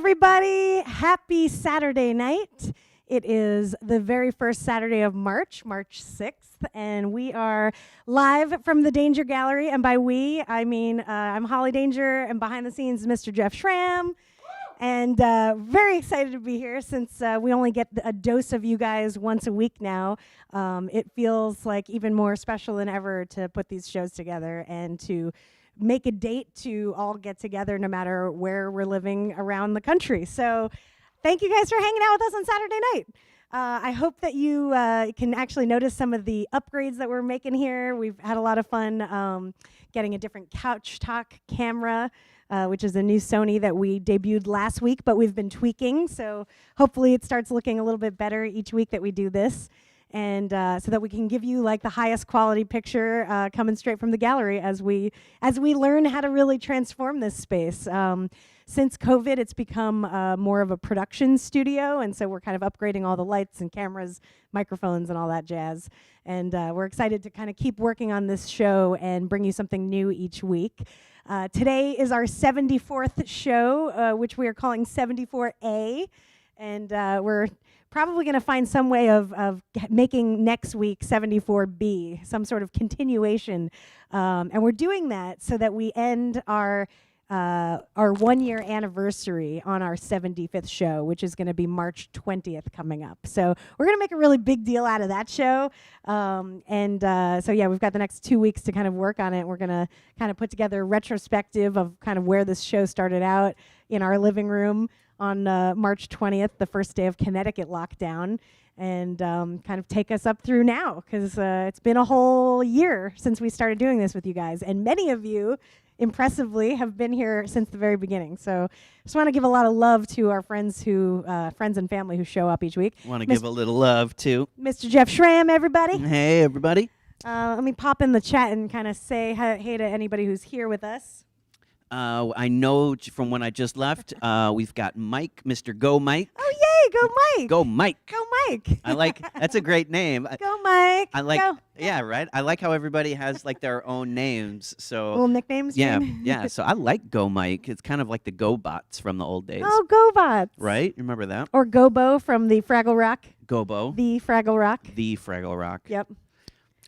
everybody. Happy Saturday night. It is the very first Saturday of March, March 6th, and we are live from the Danger Gallery. And by we, I mean I'm Holly Danger, and behind the scenes, Mr. Jeff Schramm. And very excited to be here since we only get a dose of you guys once a week now. It feels like even more special than ever to put these shows together and to make a date to all get together no matter where we're living around the country. So thank you guys for hanging out with us on Saturday night. I hope that you can actually notice some of the upgrades that we're making here. We've had a lot of fun getting a different Couch Talk camera, which is a new Sony that we debuted last week, but we've been tweaking. So hopefully it starts looking a little bit better each week that we do this. And so that we can give you like the highest quality picture coming straight from the gallery as we learn how to really transform this space. Since COVID, it's become more of a production studio, and so we're kind of upgrading all the lights and cameras, microphones, and all that jazz. And we're excited to kind of keep working on this show and bring you something new each week. Today is our 74th show, which we are calling 74A, and we're probably going to find some way of making next week 74B, some sort of continuation. And we're doing that so that we end our 1 year anniversary on our 75th show, which is going to be March 20th coming up. So we're going to make a really big deal out of that show. So yeah, we've got the next 2 weeks to kind of work on it. We're going to kind of put together a retrospective of kind of where this show started out in our living room on March 20th, the first day of Connecticut lockdown, and kind of take us up through now, because it's been a whole year since we started doing this with you guys, and many of you, impressively, have been here since the very beginning. So just want to give a lot of love to our friends and family who show up each week. Want to give a little love to Mr. Jeff Schramm, everybody. Hey, everybody. Let me pop in the chat and kind of say hey to anybody who's here with us. I know from when I just left, we've got Mike, Mr. Go Mike. Oh, yay, go Mike. Go Mike. Go Mike. I like, that's a great name. Go Mike. I like, go. Yeah, right? I like how everybody has like their own names. So Little nicknames? Yeah, yeah. So I like Go Mike. It's kind of like the GoBots from the old days. Oh, GoBots. Right? You remember that? Or Gobo from the Fraggle Rock. Gobo. The Fraggle Rock. The Fraggle Rock. Yep.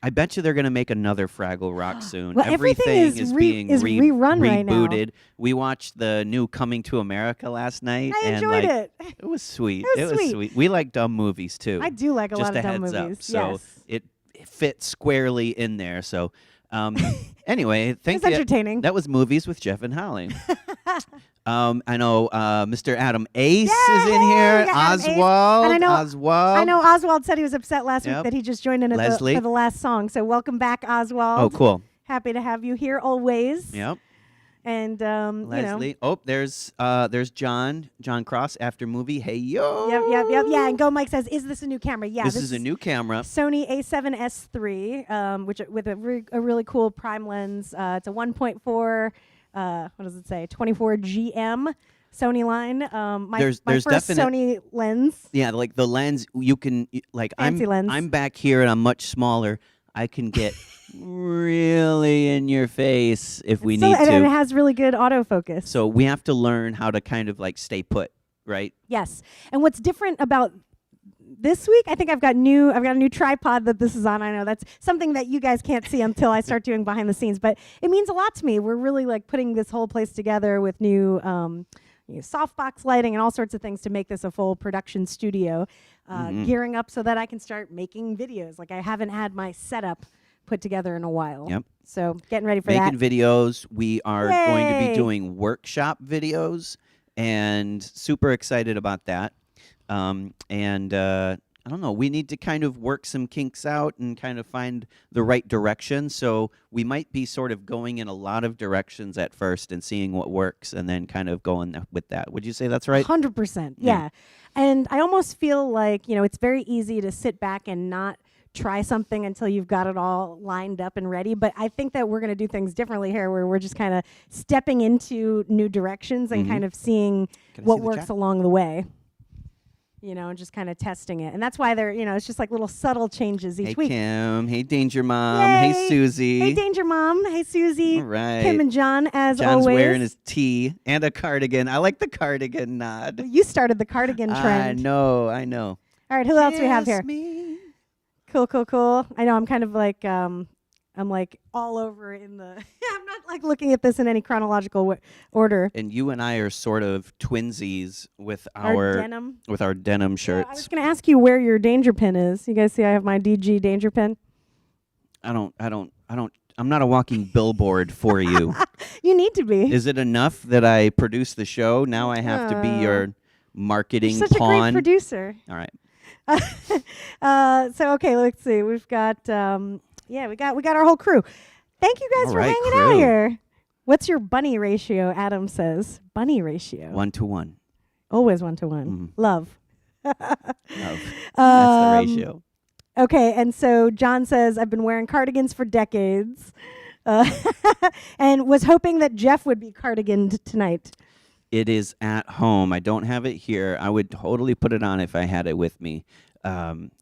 I bet you they're going to make another Fraggle Rock soon. Well, everything is being rerun right now. rebooted. We watched the new Coming to America last night. I and enjoyed it. It was sweet. It was sweet. We like dumb movies too. I do like a lot of dumb Just a movies. heads up. So it fits squarely in there. So anyway, thank you. It's entertaining. That was Movies with Jeff and Holly. I know Mr. Adam Ace is in here. Oswald. And Oswald. I know Oswald said he was upset last week Yep. that he just joined in for the last song. So welcome back, Oswald. Oh, cool. Happy to have you here always. Yep. And Leslie. you know. Oh, there's John Cross after movie. Hey yo. Yep. Yeah, and Go Mike says, "Is this a new camera?" Yeah, this is a new camera. Sony A7S3, which with a really cool prime lens. It's a 1.4. What does it say? 24 GM Sony line. My first Sony lens. Yeah, like the lens you can like. Fancy lens. I'm back here and I'm much smaller. I can get really in your face if we need to. And it has really good autofocus. So we have to learn how to kind of like stay put, right? Yes. And what's different about this week, I think I've got a new tripod that this is on. I know that's something that you guys can't see until I start doing behind the scenes, but it means a lot to me. We're really like putting this whole place together with new softbox lighting and all sorts of things to make this a full production studio, gearing up so that I can start making videos. Like I haven't had my setup put together in a while. Yep. So getting ready for that. Making videos. We are going to be doing workshop videos and super excited about that. I don't know, we need to kind of work some kinks out and kind of find the right direction. So we might be sort of going in a lot of directions at first and seeing what works and then kind of going with that. Would you say that's right? 100%. Yeah. And I almost feel like, it's very easy to sit back and not try something until you've got it all lined up and ready. But I think that we're going to do things differently here, where we're just kind of stepping into new directions and kind of seeing what works along the way. and just kind of testing it. And that's why they're, it's just like little subtle changes each Hey, week. Kim. Hey, Danger Mom. Yay. Hey, Susie. Hey, Danger Mom. Hey, Susie. All right. Kim and John, as John's always. wearing his tee and a cardigan. I like the cardigan nod. Well, you started the cardigan trend. I know. All right, who else we have here? Kiss me. Cool. I know I'm kind of like I'm like all over in the I'm not like looking at this in any chronological order. And you and I are sort of twinsies with Our denim. with our denim Yeah, shirts. I was going to ask you where your danger pin is. You guys see I have my DG danger pin? I'm not a walking billboard for you. You need to be. Is it enough that I produce the show? Now I have to be your marketing You're such a great pawn. producer. All right. So okay, let's see. We've got we got our whole crew. Thank you guys All for right, hanging crew. out here. What's your bunny ratio? Adam says bunny ratio. 1-to-1. Always 1-to-1. Love. Love. That's the ratio. Okay, and so John says I've been wearing cardigans for decades, and was hoping that Jeff would be cardiganed tonight. It is at home. I don't have it here. I would totally put it on if I had it with me.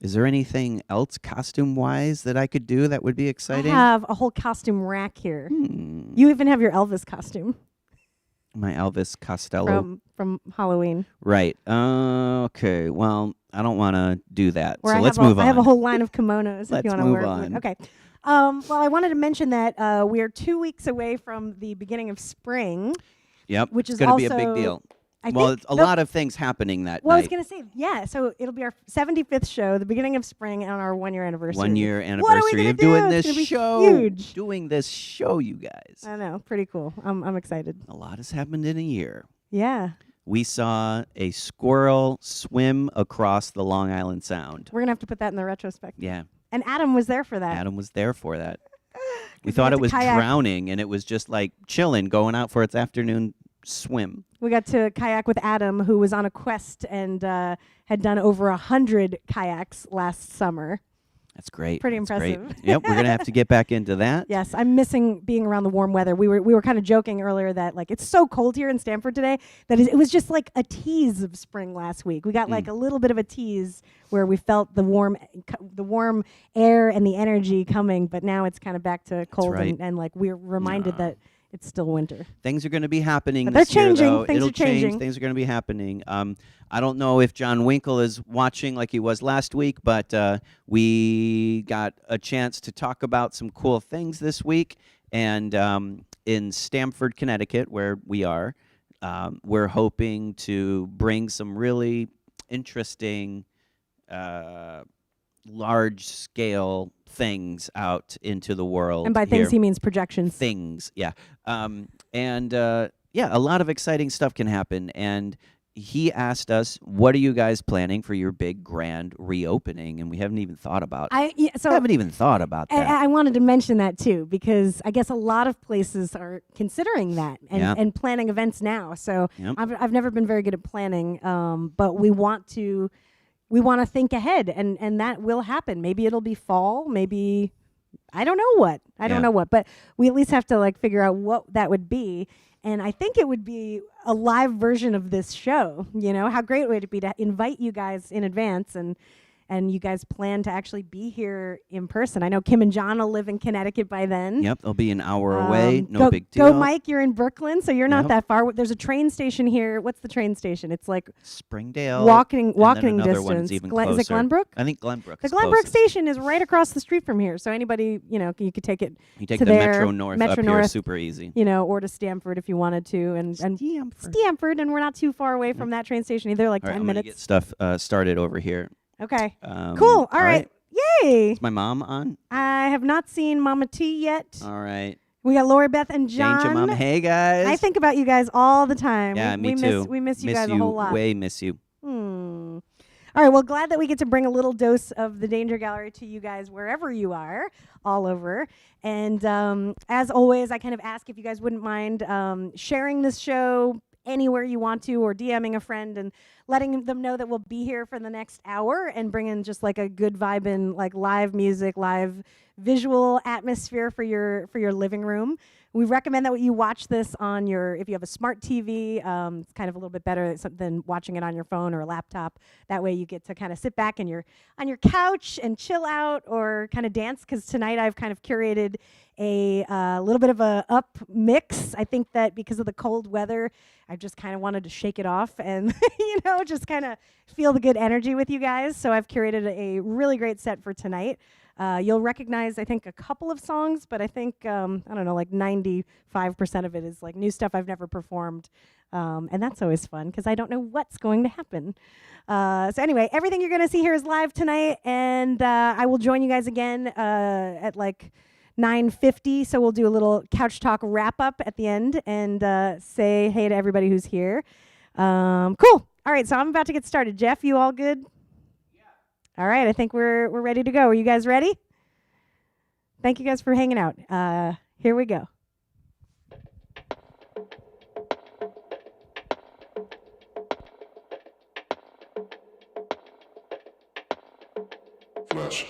Is there anything else costume-wise that I could do that would be exciting? I have a whole costume rack here. Hmm. You even have your Elvis costume My Elvis Costello. from Halloween. Right. Okay. Well, I don't want to do that. Where So I let's have move on. I have a whole line of kimonos if Let's you want to move wear on. one. Okay. Well, I wanted to mention that we are 2 weeks away from the beginning of spring. Yep. which it's is going to be a big also- deal. I Well, think it's a lot of things happening that Well, I was night. going to say, yeah. So it'll be our 75th show, the beginning of spring, and our 1 year anniversary. 1 year What are we anniversary gonna of doing do? this It's gonna be show. huge. Doing this show, you guys. I know, pretty cool. I'm excited. A lot has happened in a year. Yeah, We saw a squirrel swim across the Long Island Sound. we're gonna have to put that in the retrospect. Yeah, And Adam was there for that. Adam was there for that. We 'Cause thought got it to was kayak. drowning, and it was just like chilling, going out for its afternoon swim. We got to kayak with Adam, who was on a quest and had done over 100 kayaks last summer. That's great. Pretty That's great. impressive. Yep, we're gonna have to get back into that. Yes, I'm missing being around the warm weather. We were kind of joking earlier that like it's so cold here in Stamford today that it was just like a tease of spring last week. We got like a little bit of a tease where we felt the warm air and the energy coming, but now it's kind of back to cold right. and like we're reminded Yeah. that it's still winter. Things are going to be happening But this they're year, changing. though. Things It'll are changing. change. Things are going to be happening. I don't know if John Winkle is watching like he was last week, but we got a chance to talk about some cool things this week. And in Stamford, Connecticut, where we are, we're hoping to bring some really interesting, large-scale things out into the world. And by things here. he means projections. Things, yeah. A lot of exciting stuff can happen. And he asked us, what are you guys planning for your big grand reopening? And we haven't even thought about I wanted to mention that too, because I guess a lot of places are considering that and planning events now. So Yep. I've never been very good at planning, but we want to think ahead, and that will happen. Maybe it'll be fall, maybe I don't know what. But we at least have to like figure out what that would be. And I think it would be a live version of this show. You know, how great would it be to invite you guys in advance and you guys plan to actually be here in person. I know Kim and John will live in Connecticut by then. They'll be an hour away. No big deal. Go, Mike. You're in Brooklyn, so you're not Yep. that far. There's a train station here. What's the train station? It's like Springdale. walking and then another distance. one's even Is it closer. Glenbrook? I think Glenbrook. The is Glenbrook closest. station is right across the street from here. So anybody, you could take it, You take to the there, Metro North Metro up North. here, super easy. or to Stamford if you wanted to. And Stamford, and we're not too far away from that train station either, like All right, 10 I'm gonna minutes. get stuff started over here. Okay. Cool. All right. Yay. Is my mom on? I have not seen Mama T yet. All right. We got Lori Beth and John. Danger Mom. Hey, guys. I think about you guys all the time. Yeah, we me too. We miss you guys a whole lot. Miss you. All right. Well, glad that we get to bring a little dose of the Danger Gallery to you guys wherever you are, all over. And as always, I kind of ask if you guys wouldn't mind sharing this show anywhere you want to, or DMing a friend and letting them know that we'll be here for the next hour and bringing just like a good vibe in, like live music, live visual atmosphere for your living room. We recommend that you watch this on if you have a smart TV. It's kind of a little bit better than watching it on your phone or a laptop. That way you get to kind of sit back on your couch and chill out or kind of dance. Because tonight I've kind of curated a little bit of a up mix. I think that because of the cold weather, I just kind of wanted to shake it off and just kind of feel the good energy with you guys. So I've curated a really great set for tonight. You'll recognize, I think, a couple of songs, but I think, I don't know, like 95% of it is like new stuff I've never performed. And that's always fun because I don't know what's going to happen. So anyway, everything you're going to see here is live tonight, and I will join you guys again at like 9:50. So we'll do a little couch talk wrap up at the end and say hey to everybody who's here. Cool. All right, so I'm about to get started. Jeff, you all good? All right, I think we're ready to go. Are you guys ready? Thank you guys for hanging out. Here we go. Flash.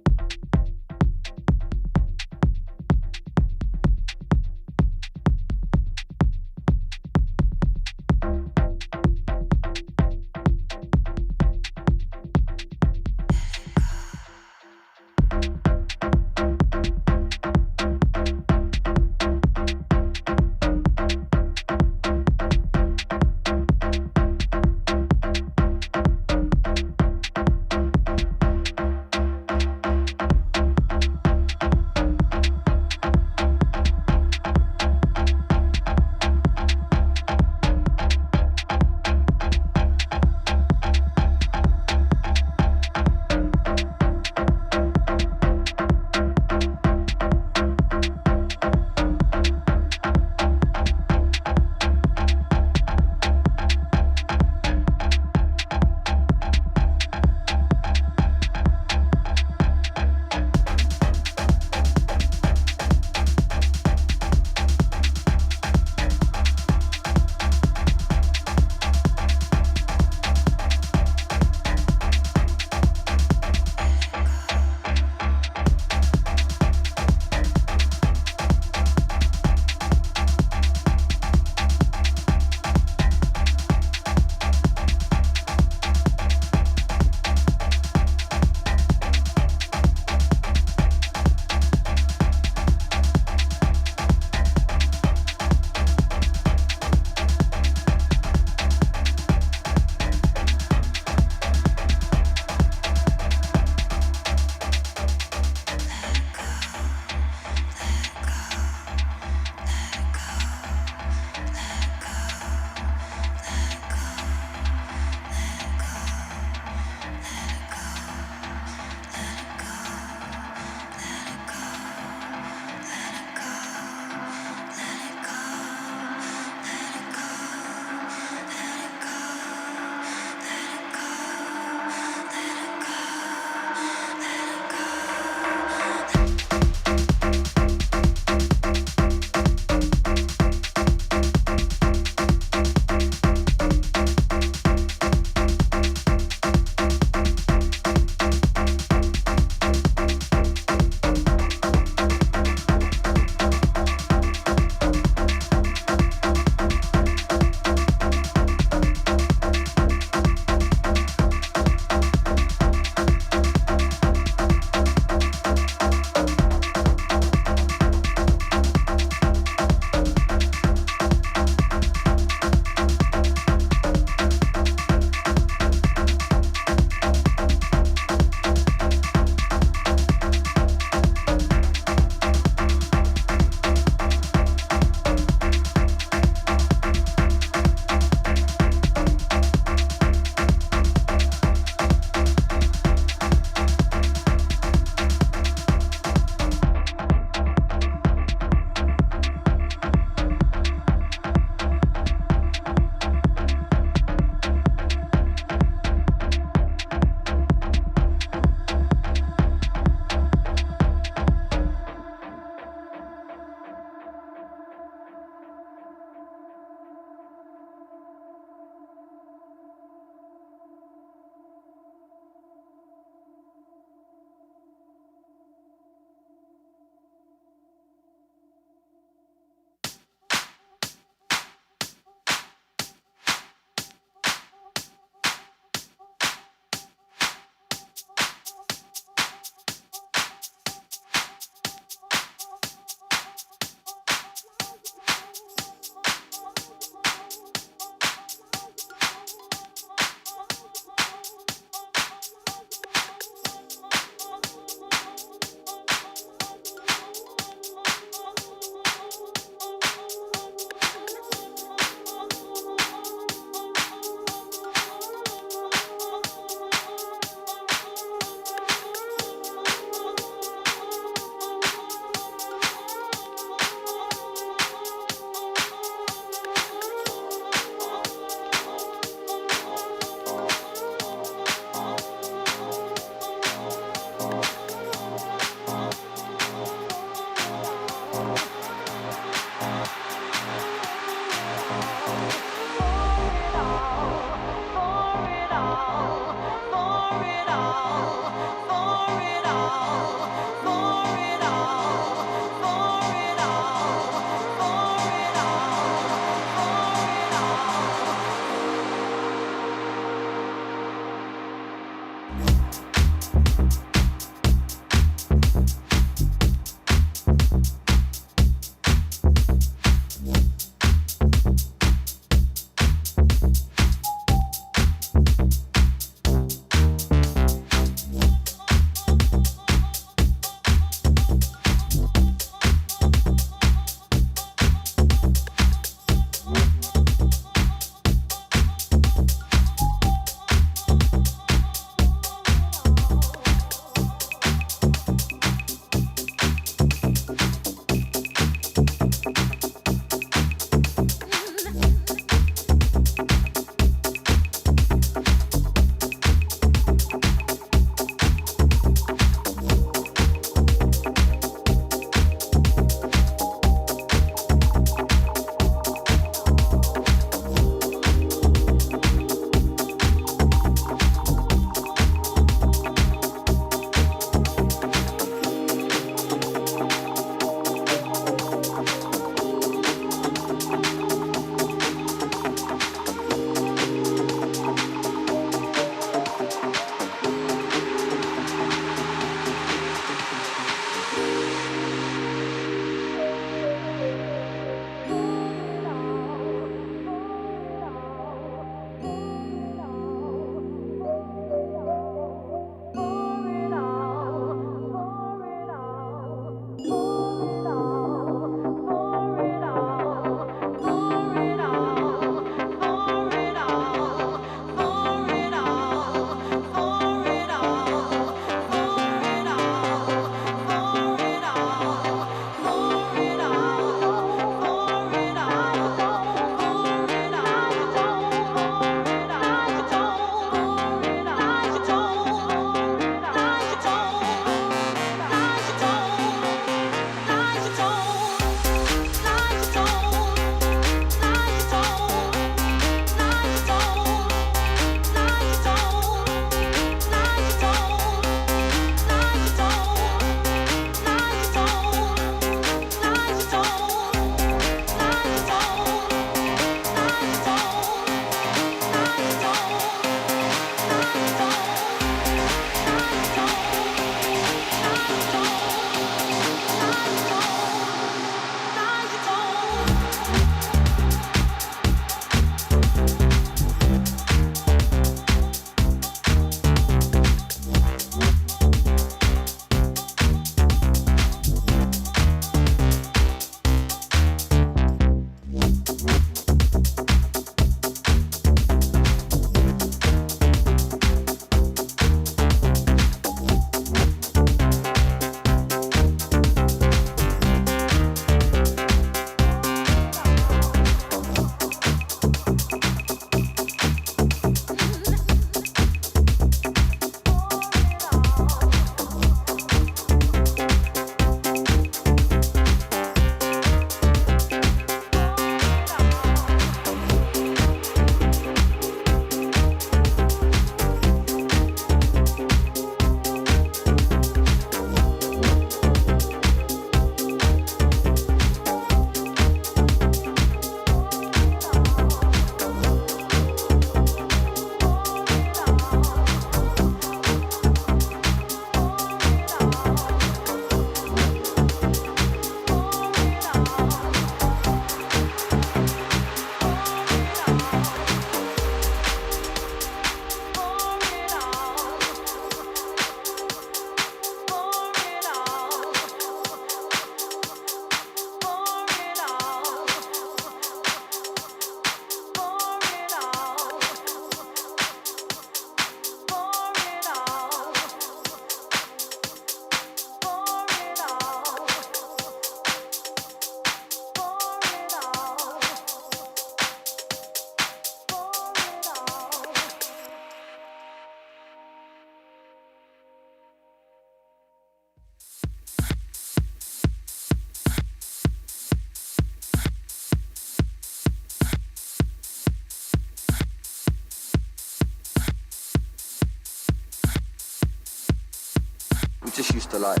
We just used to like.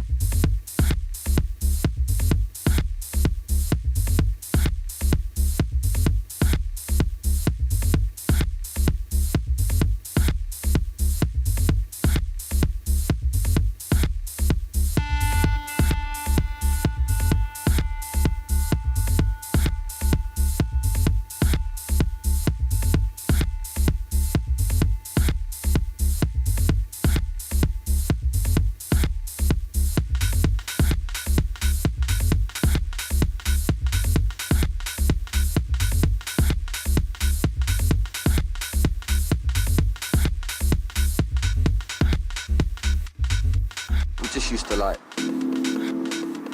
Just used to like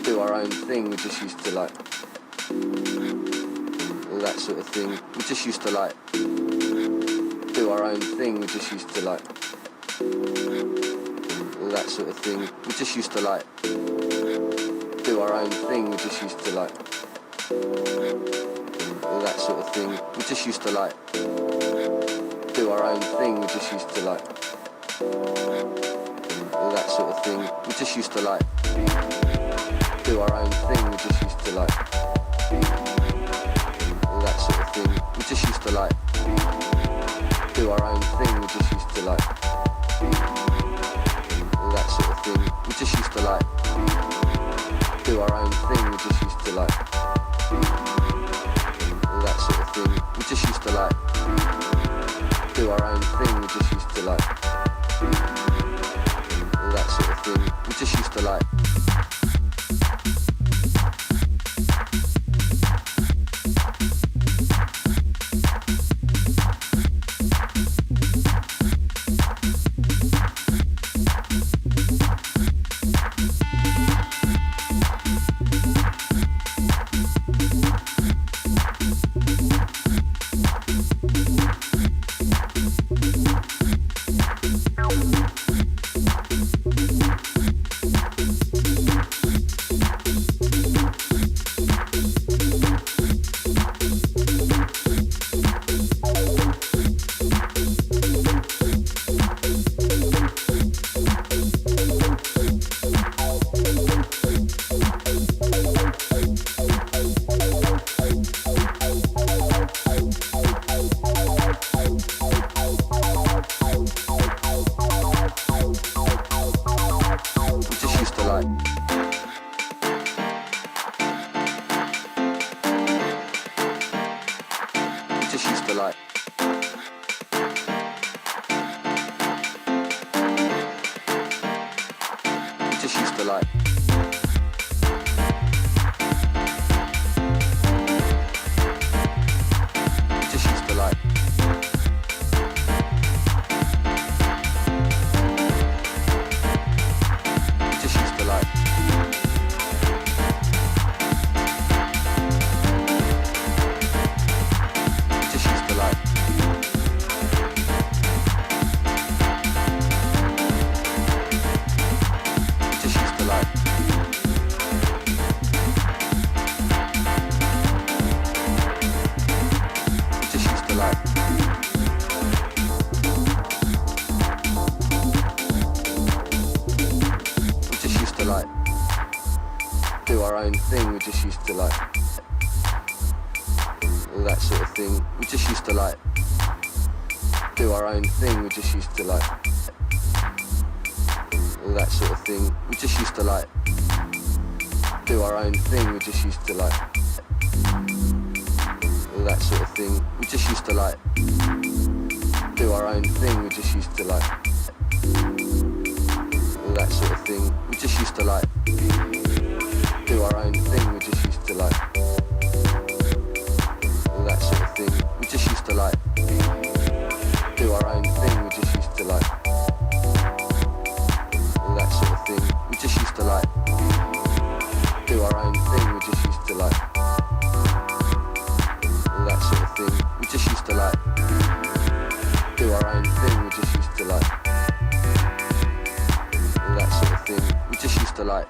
do our own thing. We just used to like all that sort of thing. We just used to like do our own thing. We just used to like all that sort of thing. We just used to like do our own thing. We just used to like all that sort of thing. We just used to like do our own thing. We just used to like all that sort of thing. We just used to like do our own thing. We just used to like all that sort of thing. We just used to like do our own thing. We just used to like all that sort of thing. We just used to like do our own thing. We just used to like all that sort of thing. We just used to like do our own thing. We just used to like all that sort of thing. We just used to like. Do our own thing. We just used to like all that sort of thing. We just used to like do our own thing. We just used to like all that sort of thing. We just used to like do our own thing. We just used to like all that sort of thing. We just used to like do our own thing. We just used to like all that sort of thing. We just used to like do our own thing. We just used to like all that sort of thing. We just used to like do our own thing. We just used to like all that sort of thing. We just used to like do our own thing. We just used to like all that sort of thing. We just used to like do our own thing. We just used to like all that sort of thing. We just used to like.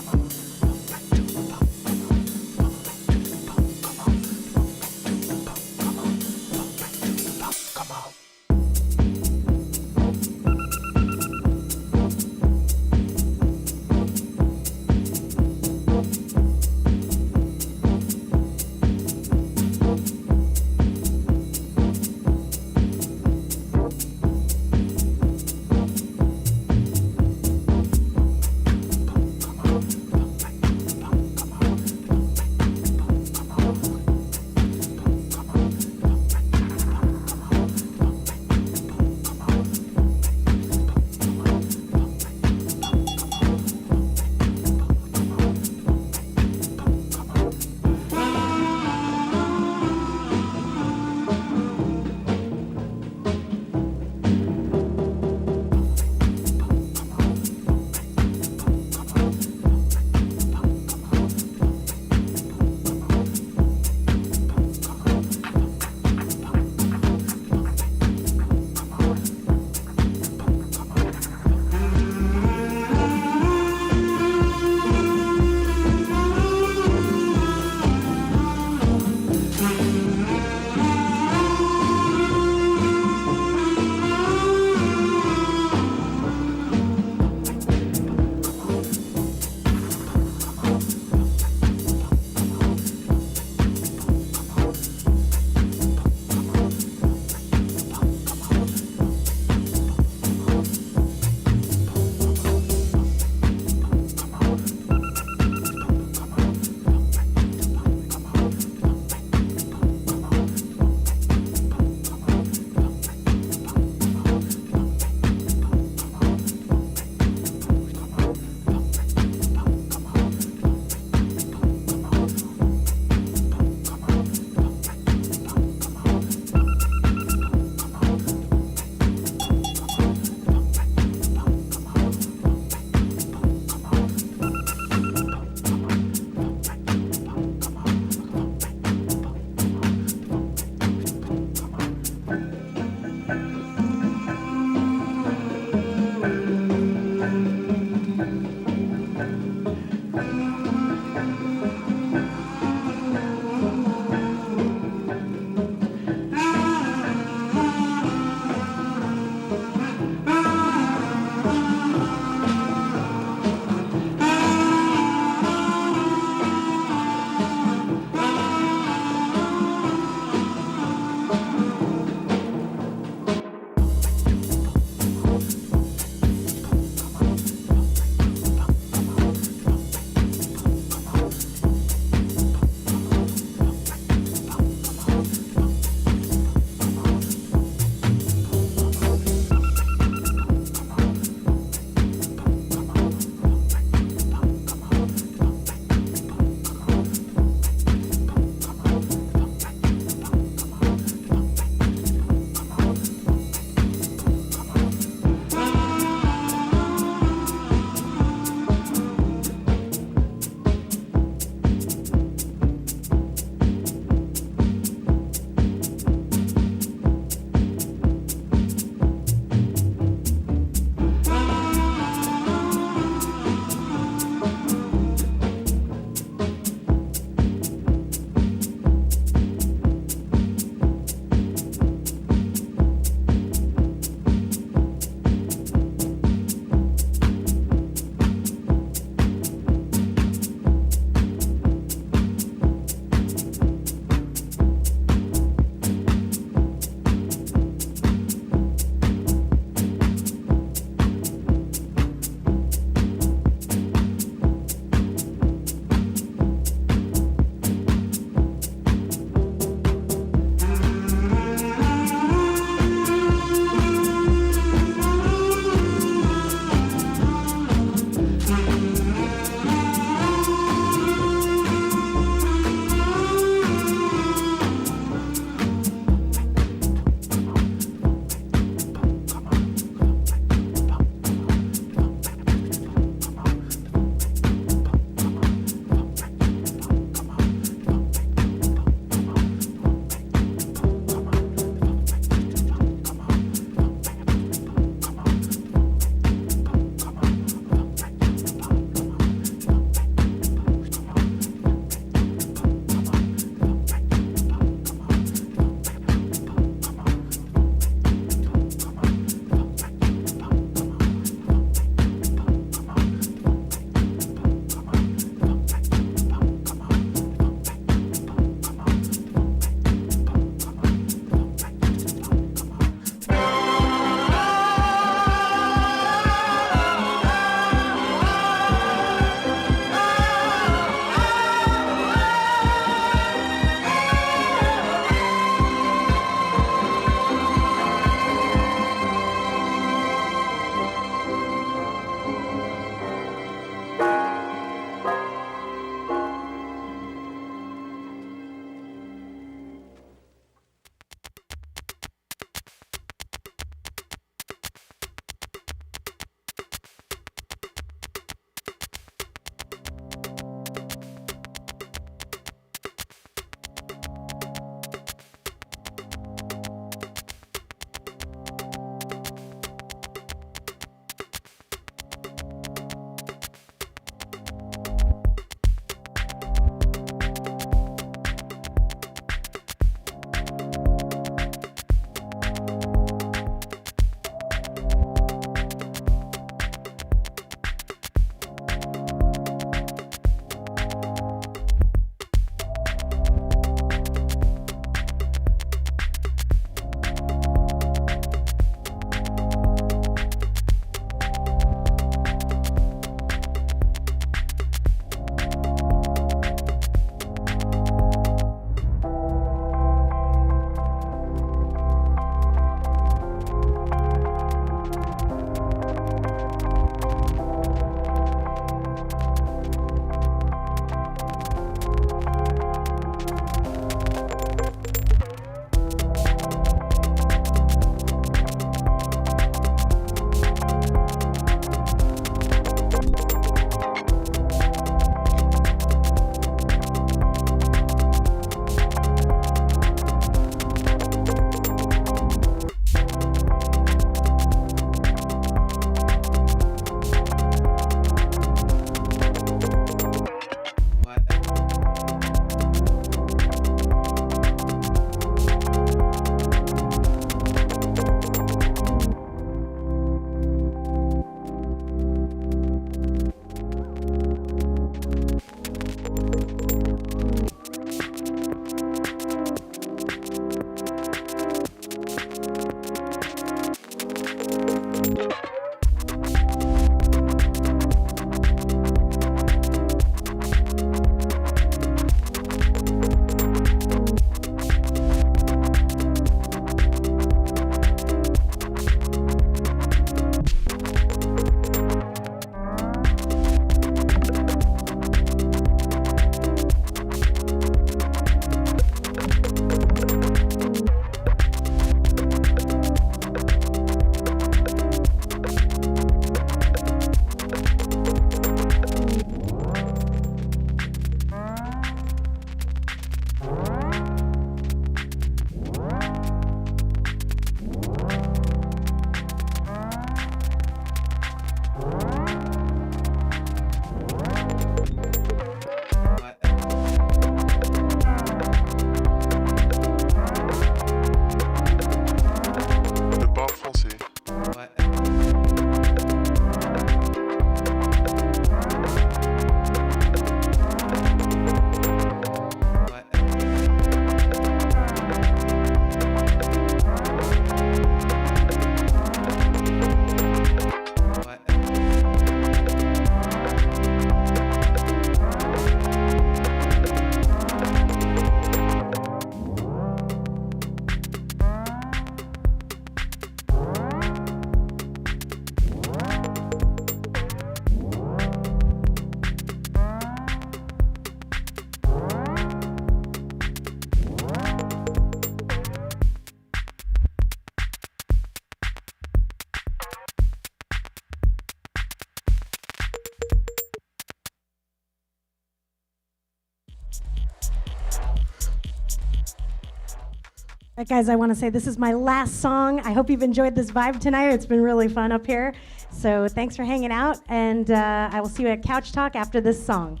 Guys, I want to say this is my last song. I hope you've enjoyed this vibe tonight. It's been really fun up here. So thanks for hanging out, and I will see you at Couch Talk after this song.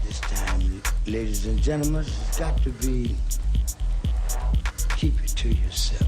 This time, ladies and gentlemen, it's got to be keep it to yourself.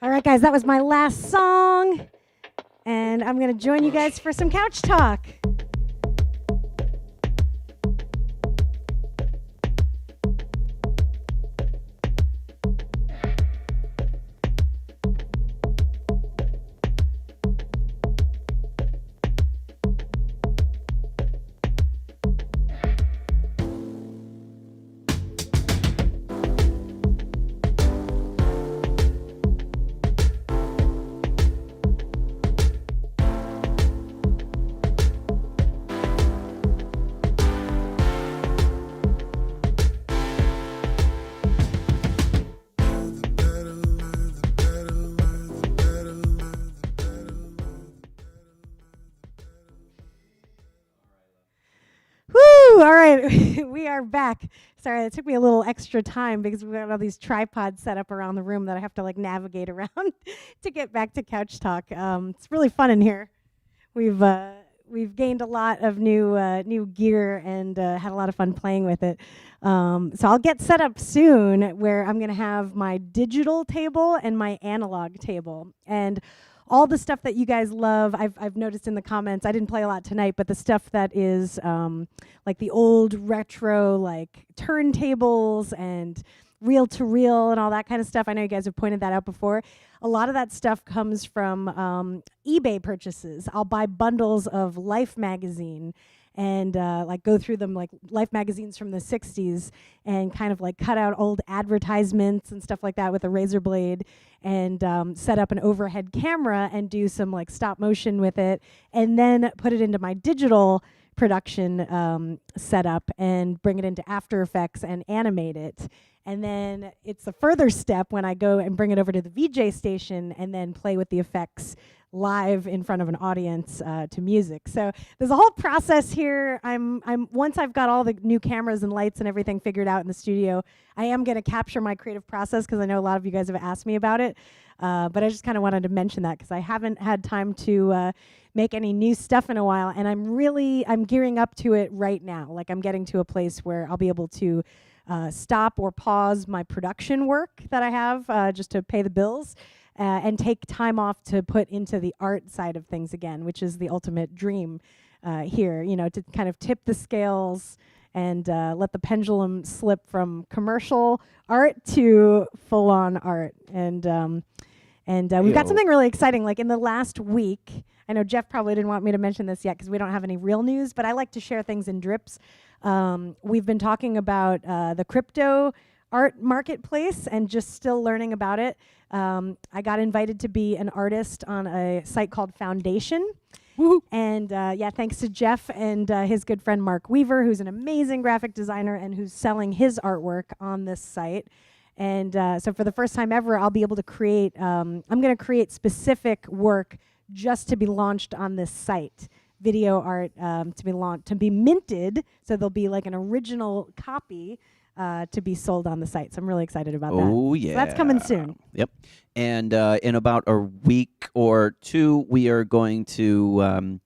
All right, guys, that was my last song. And I'm going to join you guys for some couch talk. Woo! All right, we are back. Sorry, it took me a little extra time because we've got all these tripods set up around the room that I have to like navigate around to get back to couch talk. It's really fun in here. We've gained a lot of new gear and had a lot of fun playing with it. So I'll get set up soon where I'm going to have my digital table and my analog table. And all the stuff that you guys love, I've noticed in the comments, I didn't play a lot tonight, but the stuff that is like the old retro like turntables and reel-to-reel and all that kind of stuff. I know you guys have pointed that out before. A lot of that stuff comes from eBay purchases. I'll buy bundles of Life magazine and like go through them, like Life magazines from the 60s, and kind of like cut out old advertisements and stuff like that with a razor blade, and set up an overhead camera and do some like stop motion with it, and then put it into my digital production setup and bring it into After Effects and animate it. And then it's the further step when I go and bring it over to the VJ station and then play with the effects live in front of an audience to music. So there's a whole process here. I'm once I've got all the new cameras and lights and everything figured out in the studio, I am going to capture my creative process because I know a lot of you guys have asked me about it. But I just kind of wanted to mention that because I haven't had time to make any new stuff in a while, and I'm gearing up to it right now. Like I'm getting to a place where I'll be able to stop or pause my production work that I have just to pay the bills, and take time off to put into the art side of things again, which is the ultimate dream here, you know, to kind of tip the scales and let the pendulum slip from commercial art to full-on art. And we've got something really exciting. Like in the last week, I know Jeff probably didn't want me to mention this yet because we don't have any real news, but I like to share things in drips. We've been talking about the crypto art marketplace and just still learning about it. I got invited to be an artist on a site called Foundation. Woo-hoo. And yeah, thanks to Jeff and his good friend Mark Weaver, who's an amazing graphic designer and who's selling his artwork on this site. And so for the first time ever, I'll be able to create, I'm going to create specific work just to be launched on this site. Video art to be minted, so there'll be like an original copy to be sold on the site. So I'm really excited about that. Oh, yeah. So that's coming soon. Yep. And in about a week or two, we are going to,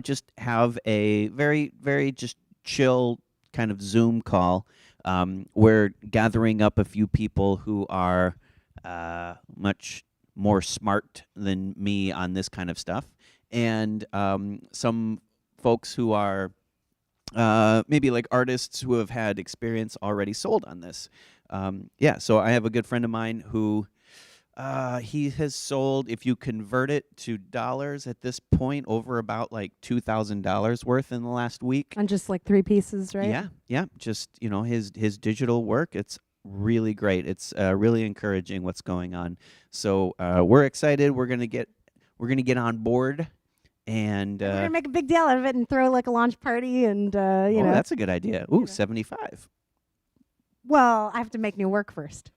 just have a very, very just chill kind of Zoom call. We're gathering up a few people who are much more smart than me on this kind of stuff. And some folks who are maybe like artists who have had experience already sold on this. So I have a good friend of mine who he has sold, if you convert it to dollars at this point, over about like $2,000 worth in the last week. On just like 3 pieces, right? Yeah. Just, his digital work, it's really great. It's really encouraging what's going on. So we're excited. We're gonna get on board. And we're gonna make a big deal out of it and throw like a launch party and you know. That's a good idea. Ooh, 75. Well, I have to make new work first.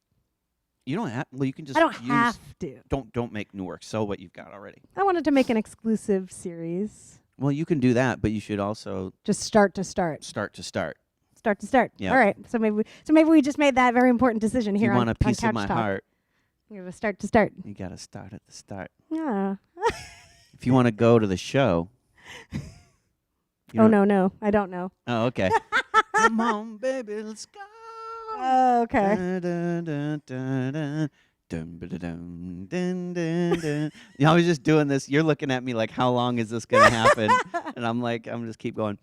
You don't have. Well, you can just. I don't have to. Don't make new work. Sell what you've got already. I wanted to make an exclusive series. Well, you can do that, but you should also just start to start. Start to start. Start to start. Yep. All right. So maybe we just made that very important decision here on Couch Talk. You want a piece of my heart. You gotta start to start. You gotta start at the start. Yeah. If you want to go to the show, You Oh, don't- no, I don't know. Oh, okay. Come on, baby, let's go. Oh, okay. Dun, dun, dun, dun, dun. Dun, ba, da, dun, dun, dun, dun. You know, I was just doing this. You're looking at me like, how long is this going to happen? And I'm like, I'm just keep going.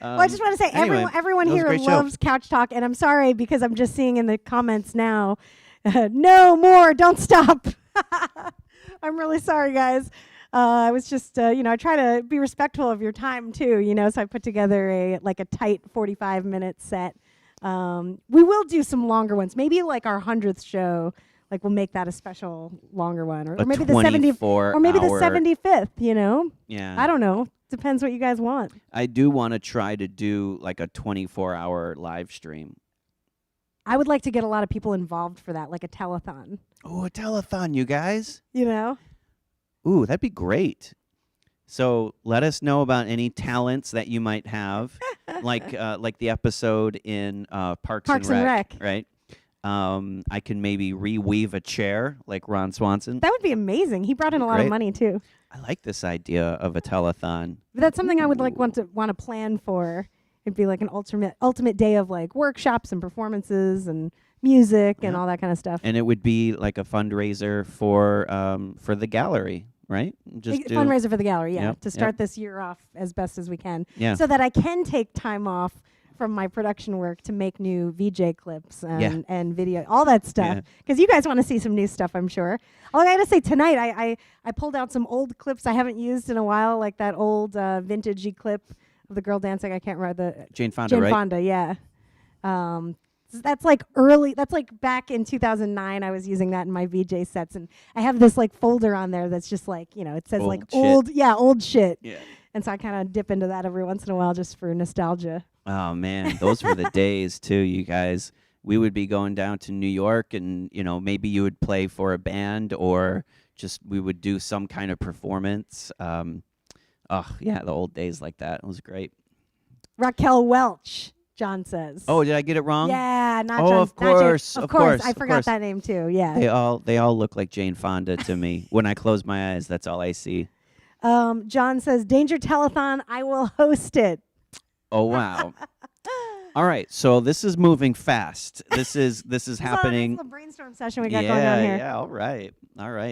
Well, I just want to say, anyway, everyone that was a here great show. loves Couch Talk, and I'm sorry because I'm just seeing in the comments now, no more, don't stop. I'm really sorry, guys. I was just, I try to be respectful of your time too, so I put together a tight 45-minute set. We will do some longer ones, maybe like our 100th show. Like we'll make that a special longer one, or maybe the 24 or maybe the hour 75th. Yeah. I don't know. Depends what you guys want. I do want to try to do like a 24-hour live stream. I would like to get a lot of people involved for that, like a telethon. Oh, a telethon, you guys. Ooh, that'd be great. So let us know about any talents that you might have, like the episode in Parks and Rec, right? I can maybe reweave a chair like Ron Swanson. That would be amazing. He brought in a lot of money too. I like this idea of a telethon. But that's something I would want to plan for. It'd be like an ultimate day of like workshops and performances and music and all that kind of stuff. And it would be like a fundraiser for the gallery, right? Just fundraiser for the gallery, Yep, to start this year off as best as we can. Yeah. So that I can take time off from my production work to make new VJ clips and video, all that stuff. Because you guys want to see some new stuff, I'm sure. All I got to say, tonight I pulled out some old clips I haven't used in a while, like that old vintagey clip of the girl dancing. I can't remember the Jane Fonda, right? Jane Fonda, yeah. That's like early. That's like back in 2009. I was using that in my VJ sets, and I have this like folder on there that's just like it says old shit. Yeah. And so I kind of dip into that every once in a while just for nostalgia. Oh man, those were the days too, you guys. We would be going down to New York, and maybe you would play for a band, or just we would do some kind of performance. The old days like that. It was great. Raquel Welch, John says. Oh, did I get it wrong? Yeah, not Oh, John. of course, Of course. I of forgot course. that name too. Yeah. They all look like Jane Fonda to me. When I close my eyes, that's all I see. John says, Danger Telethon, I will host it. Oh wow. All right, so this is moving fast. This is happening. It's the brainstorm session we got going on here. Yeah, all right.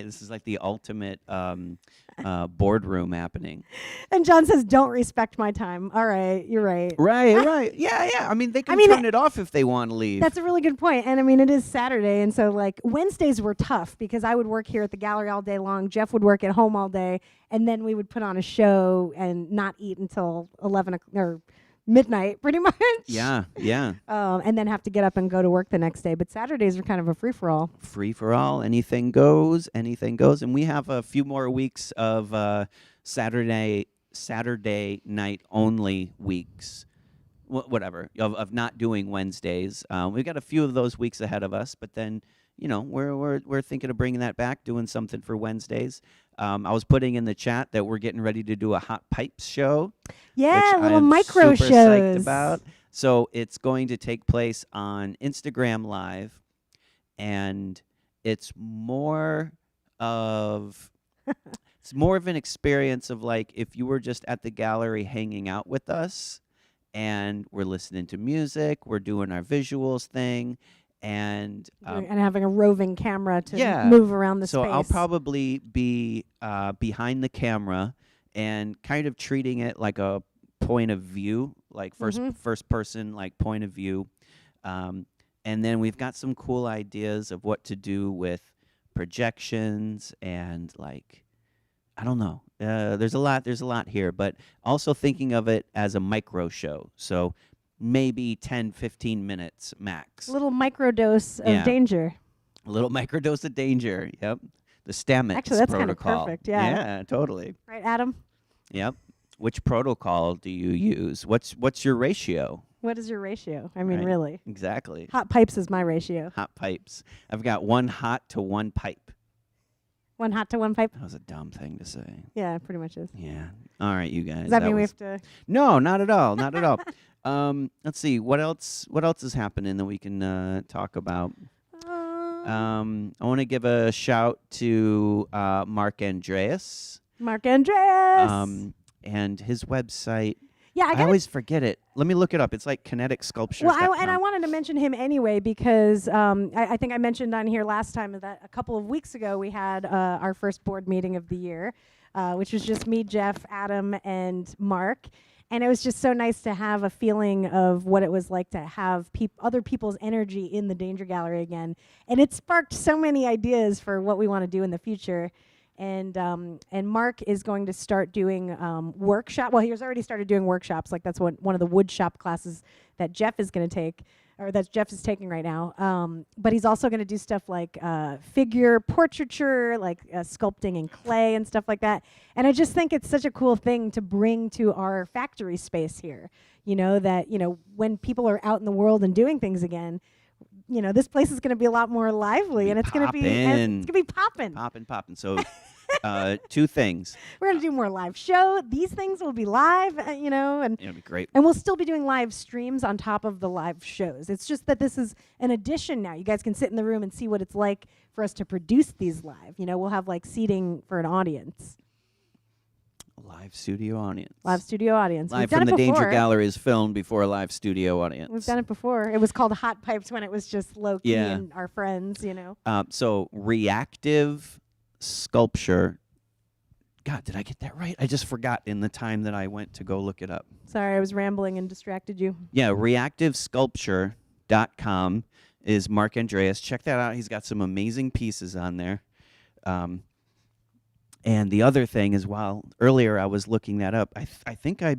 This is like the ultimate boardroom happening. And John says, don't respect my time. All right, you're right. Right. Yeah. I mean, they can turn it off if they want to leave. That's a really good point. And I mean, it is Saturday. And so like Wednesdays were tough because I would work here at the gallery all day long. Jeff would work at home all day. And then we would put on a show and not eat until 11 or midnight, pretty much. Yeah. And then have to get up and go to work the next day. But Saturdays are kind of a free-for-all. Free-for-all. Anything goes. And we have a few more weeks of Saturday night only weeks. Whatever, of not doing Wednesdays. We've got a few of those weeks ahead of us, but then, we're thinking of bringing that back, doing something for Wednesdays. I was putting in the chat that we're getting ready to do a Hot Pipes show. Yeah, which little I'm micro super shows. psyched about. So it's going to take place on Instagram Live, and it's more of an experience of like if you were just at the gallery hanging out with us, and we're listening to music, we're doing our visuals thing, and having a roving camera to move around the space. So I'll probably be behind the camera and kind of treating it like a point of view, like first person, like point of view. And then we've got some cool ideas of what to do with projections and like, I don't know. There's a lot here, but also thinking of it as a micro show. So maybe 10, 15 minutes max. A little microdose of danger. A little microdose of danger. Yep. The Stamets Actually, that's protocol. kind of perfect. Yeah. Yeah, totally. Right, Adam? Yep. Which protocol do you use? What's your ratio? What is your ratio? I mean, Right. really. Exactly. Hot pipes is my ratio. Hot pipes. I've got 1 hot to 1 pipe. 1 hot to 1 pipe? That was a dumb thing to say. Yeah, it pretty much is. Yeah. All right, you guys. Does that mean we have to? No, not at all. Not at all. Let's see. What else is happening that we can talk about? I want to give a shout to Mark Andreas. Mark Andreas. And his website. Yeah, I always forget it. Let me look it up. It's like kinetic sculptures. Well, I wanted to mention him anyway because I think I mentioned on here last time that a couple of weeks ago we had our first board meeting of the year, which was just me, Jeff, Adam, and Mark. And it was just so nice to have a feeling of what it was like to have other people's energy in the Danger Gallery again. And it sparked so many ideas for what we want to do in the future. And Mark is going to start doing workshop. Well, he has already started doing workshops. Like that's one of the wood shop classes that Jeff is going to take, or that Jeff is taking right now. But he's also going to do stuff like figure portraiture, like sculpting in clay and stuff like that. And I just think it's such a cool thing to bring to our factory space here. You know, that, you know, when people are out in the world and doing things again, you know, this place is going to be a lot more lively, and it's going to be popping. Popping. So, two things. We're going to do more live show. These things will be live, you know, and it'll be great. And we'll still be doing live streams on top of the live shows. It's just that this is an addition now. You guys can sit in the room and see what it's like for us to produce these live. You know, we'll have like seating for an audience. Live studio audience. Live studio audience. Live from the Danger Gallery is filmed before a live studio audience. We've done it before. It was called Hot Pipes when it was just low-key and our friends, you know. So reactive sculpture. God, did I get that right? I just forgot in the time that I went to go look it up. Sorry, I was rambling and distracted you. Yeah, reactivesculpture.com is Mark Andreas. Check that out. He's got some amazing pieces on there. And the other thing is, while earlier I was looking that up, I think I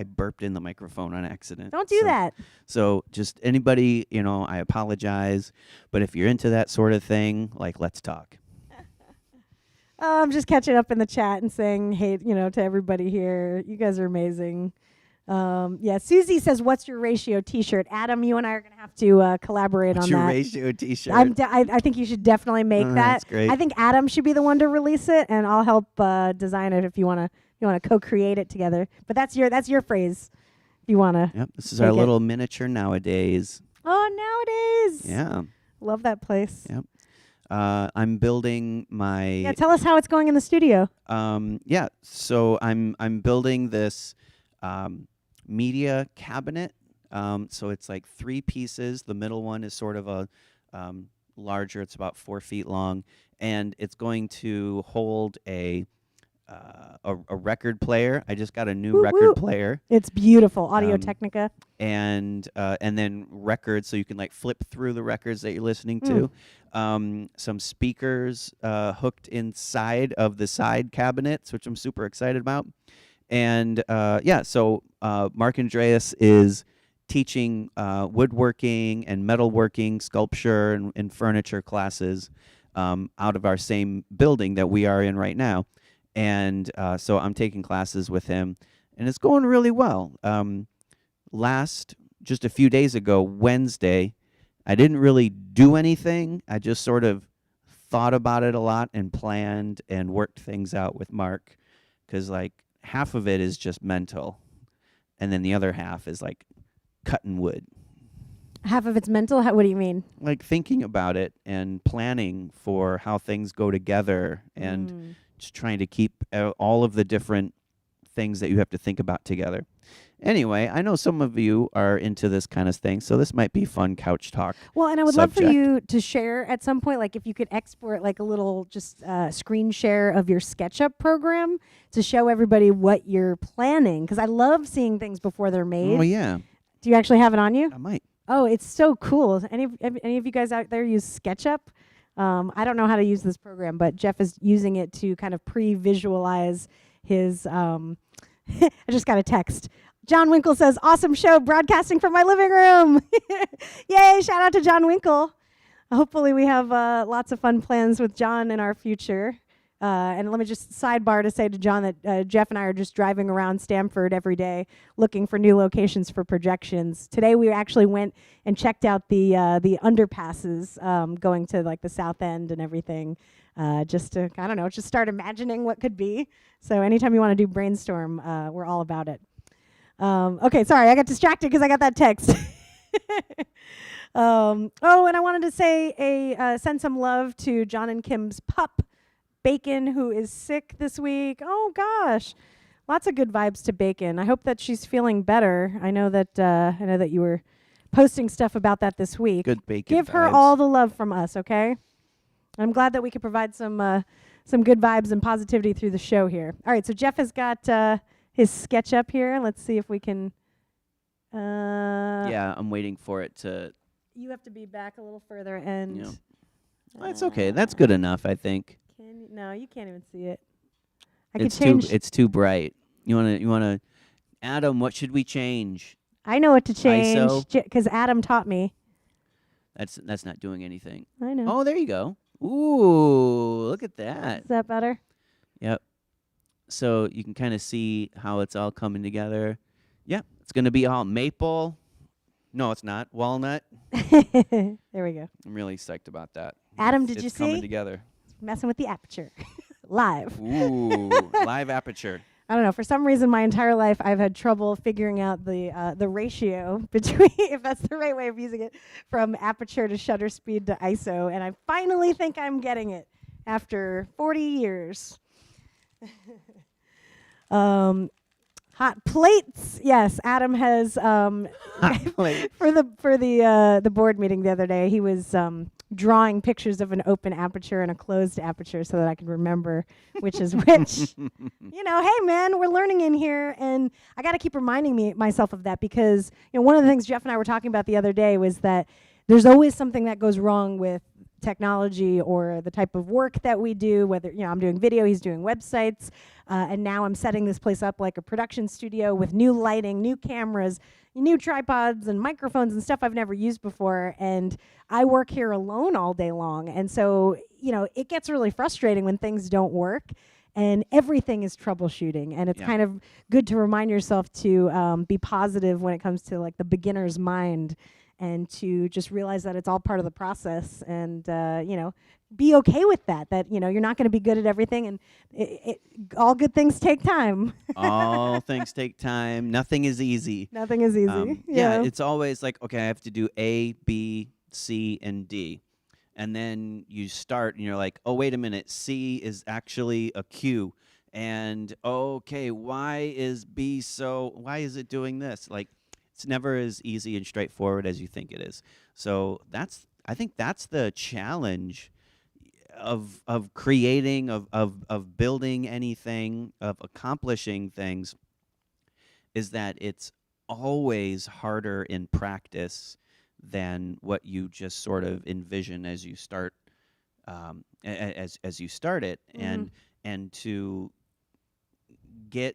burped in the microphone on accident. Don't do that. So just anybody, you know, I apologize. But if you're into that sort of thing, like, let's talk. I'm just catching up in the chat and saying, hey, you know, to everybody here, you guys are amazing. Yeah, Susie says, "What's your ratio T-shirt?" Adam, you and I are going to have to collaborate on that. What's your ratio T-shirt? I think you should definitely make that. That's great. I think Adam should be the one to release it, and I'll help design it if you want to co-create it together. But that's your phrase. If you want to. Yep. This is our little miniature nowadays. Oh, nowadays. Yeah. Love that place. Yep. I'm building my. Yeah. Tell us how it's going in the studio. Yeah. So I'm building this. Media cabinet. So it's like 3 pieces. The middle one is sort of a larger. It's about 4 feet long, and it's going to hold a record player. I just got a new record player. It's beautiful, Audio Technica. And then records, so you can like flip through the records that you're listening to. Some speakers hooked inside of the side cabinets, which I'm super excited about. And so Mark Andreas is teaching woodworking and metalworking, sculpture, and furniture classes out of our same building that we are in right now. And so I'm taking classes with him, and it's going really well. Just a few days ago, Wednesday, I didn't really do anything. I just sort of thought about it a lot and planned and worked things out with Mark, because like, half of it is just mental, and then the other half is like cutting wood. Half of it's mental? What do you mean? Like thinking about it and planning for how things go together, and just trying to keep all of the different things that you have to think about together. Anyway, I know some of you are into this kind of thing, so this might be fun couch talk. Well, and I would love for you to share at some point, like if you could export like a little just screen share of your SketchUp program to show everybody what you're planning, because I love seeing things before they're made. Oh, yeah. Do you actually have it on you? I might. Oh, it's so cool. Any of you guys out there use SketchUp? I don't know how to use this program, but Jeff is using it to kind of pre-visualize his... I just got a text. John Winkle says, "Awesome show, broadcasting from my living room." Yay, shout out to John Winkle. Hopefully we have lots of fun plans with John in our future. And let me just sidebar to say to John that Jeff and I are just driving around Stamford every day looking for new locations for projections. Today we actually went and checked out the underpasses going to like the South End and everything, just to, I don't know, just start imagining what could be. So anytime you want to do brainstorm, we're all about it. Okay, sorry, I got distracted because I got that text. And I wanted to say send some love to John and Kim's pup, Bacon, who is sick this week. Oh gosh, Lots of good vibes to Bacon. I hope that she's feeling better. I know that you were posting stuff about that this week. Good bacon. Give her vibes. all the love from us, okay? I'm glad that we could provide some good vibes and positivity through the show here. All right, so Jeff has got his sketch up here. Let's see if we can. Yeah, I'm waiting for it to. You have to be back a little further, and Yeah. Well, that's okay. That's good enough, I think. no, you can't even see it. It's could change. It's too bright. You wanna. Adam, what should we change? I know what to change ISO? because Adam taught me. That's not doing anything. I know. Oh, there you go. Ooh, look at that. Is that better? Yep. So you can kind of see how it's all coming together. Yeah, it's going to be all maple. No, it's not. Walnut. There we go. I'm really psyched about that. Adam, It's did you coming see? together. Messing with the aperture. Live. Ooh, live aperture. I don't know. For some reason, my entire life, I've had trouble figuring out the ratio between, if that's the right way of using it, from aperture to shutter speed to ISO. And I finally think I'm getting it after 40 years. Hot plates. Yes, Adam has Plate. for the board meeting the other day. He was drawing pictures of an open aperture and a closed aperture so that I could remember which is which. Hey man, we're learning in here, and I got to keep reminding myself of that because one of the things Jeff and I were talking about the other day was that there's always something that goes wrong with technology or the type of work that we do, whether I'm doing video, he's doing websites, and now I'm setting this place up like a production studio with new lighting, new cameras, new tripods and microphones and stuff I've never used before, and I work here alone all day long, and so it gets really frustrating when things don't work and everything is troubleshooting, and it's kind of good to remind yourself to be positive when it comes to like the beginner's mind, and to just realize that it's all part of the process, and be okay with that you're not going to be good at everything, and all good things take time. All things take time. Nothing is easy. Nothing is easy. Yeah, it's always like, okay, I have to do A, B, C, and D. And then you start and you're like, oh, wait a minute, C is actually a Q. And okay, why is it doing this? Like, it's never as easy and straightforward as you think it is. So I think that's the challenge of creating, of building anything, of accomplishing things, is that it's always harder in practice than what you just sort of envision as you start, as you start it, and to get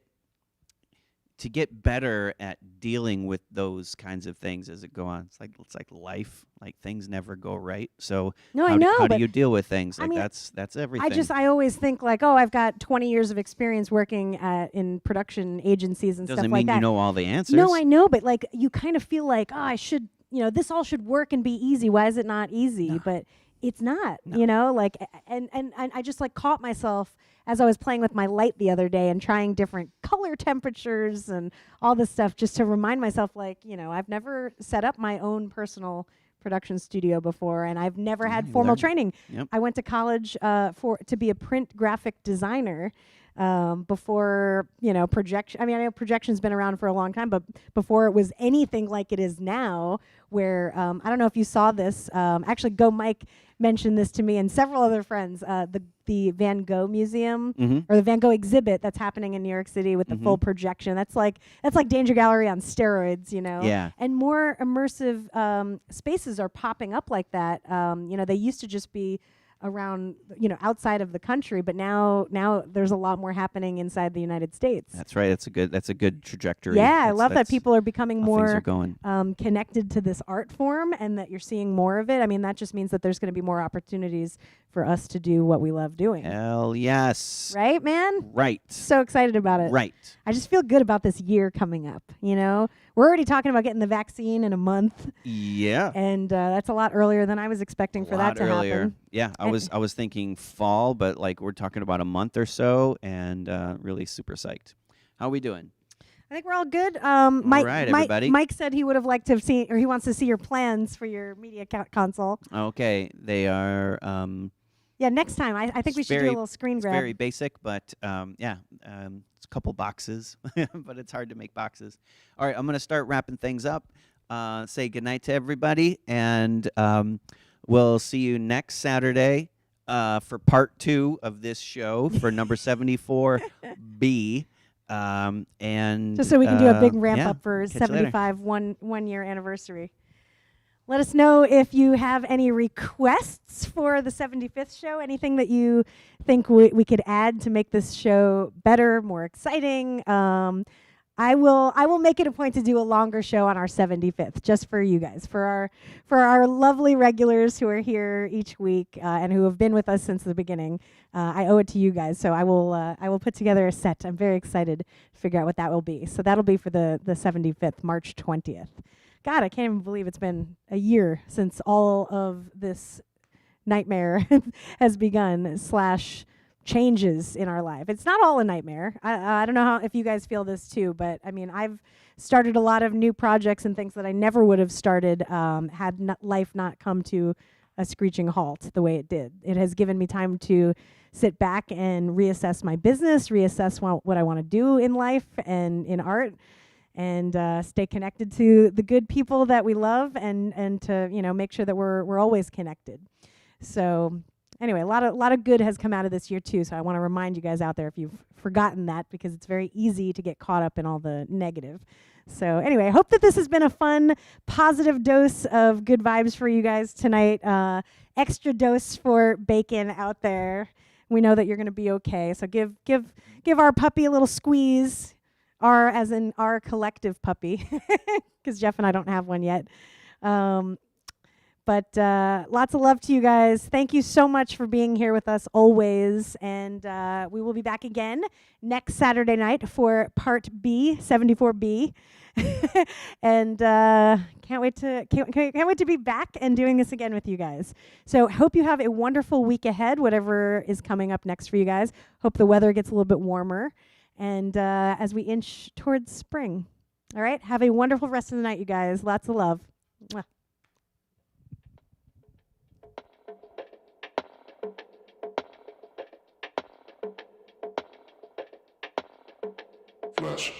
better at dealing with those kinds of things as it go on. It's like life. Like things never go right. So how do you deal with things? Like that's everything. I always think like, oh, I've got 20 years of experience working in production agencies and stuff like that. Doesn't mean you know all the answers. No, I know, but like you kind of feel like, oh, I should, this all should work and be easy. Why is it not easy? No. But it's not, No. like, and I just like caught myself as I was playing with my light the other day and trying different color temperatures and all this stuff just to remind myself, like, I've never set up my own personal production studio before, and I've never had formal training. Yep. I went to college to be a print graphic designer before, projection. I mean, I know projection's been around for a long time, but before it was anything like it is now, where I don't know if you saw this. Actually, Go Mike mentioned this to me and several other friends. The Van Gogh Museum or the Van Gogh exhibit that's happening in New York City with the full projection. That's like Danger Gallery on steroids, Yeah. And more immersive spaces are popping up like that. They used to just be around, outside of the country, but now there's a lot more happening inside the United States. That's right. That's a good trajectory. Yeah, I love that people are becoming how things are more going. connected to this art form, and that you're seeing more of it. I mean, that just means that there's going to be more opportunities for us to do what we love doing. Hell yes. Right, man? Right. So excited about it. Right. I just feel good about this year coming up, We're already talking about getting the vaccine in a month. Yeah. And that's a lot earlier than I was expecting for that to happen. Yeah, I was thinking fall, but like we're talking about a month or so, and really super psyched. How are we doing? I think we're all good. All right, everybody. Mike said he would have liked to have seen, or he wants to see your plans for your media console. Okay, they are Yeah, next time. I think we It's should do a very- little screen It's grab. very basic, but it's a couple boxes, but it's hard to make boxes. All right, I'm going to start wrapping things up. Say goodnight to everybody, and we'll see you next Saturday for part 2 of this show for number 74B. And Just so we can do a big ramp yeah, up for catch you later. 75 one year anniversary. Let us know if you have any requests for the 75th show, anything that you think we could add to make this show better, more exciting. I will make it a point to do a longer show on our 75th, just for you guys, for our lovely regulars who are here each week and who have been with us since the beginning. I owe it to you guys, so I will put together a set. I'm very excited to figure out what that will be. So that'll be for the 75th, March 20th. God, I can't even believe it's been a year since all of this nightmare has begun / changes in our life. It's not all a nightmare. I don't know if you guys feel this too, but I mean, I've started a lot of new projects and things that I never would have started had life not come to a screeching halt the way it did. It has given me time to sit back and reassess my business, reassess what I want to do in life and in art, and stay connected to the good people that we love, and to make sure that we're always connected. So anyway, a lot of good has come out of this year too. So I want to remind you guys out there if you've forgotten that, because it's very easy to get caught up in all the negative. So anyway, I hope that this has been a fun, positive dose of good vibes for you guys tonight. Extra dose for Bacon out there. We know that you're going to be okay. So give our puppy a little squeeze. Our, as in our collective puppy, because Jeff and I don't have one yet. But lots of love to you guys. Thank you so much for being here with us always. And we will be back again next Saturday night for part B, 74B. And can't wait to be back and doing this again with you guys. So hope you have a wonderful week ahead, whatever is coming up next for you guys. Hope the weather gets a little bit warmer. And as we inch towards spring. All right? Have a wonderful rest of the night, you guys. Lots of love. Mwah. Flash.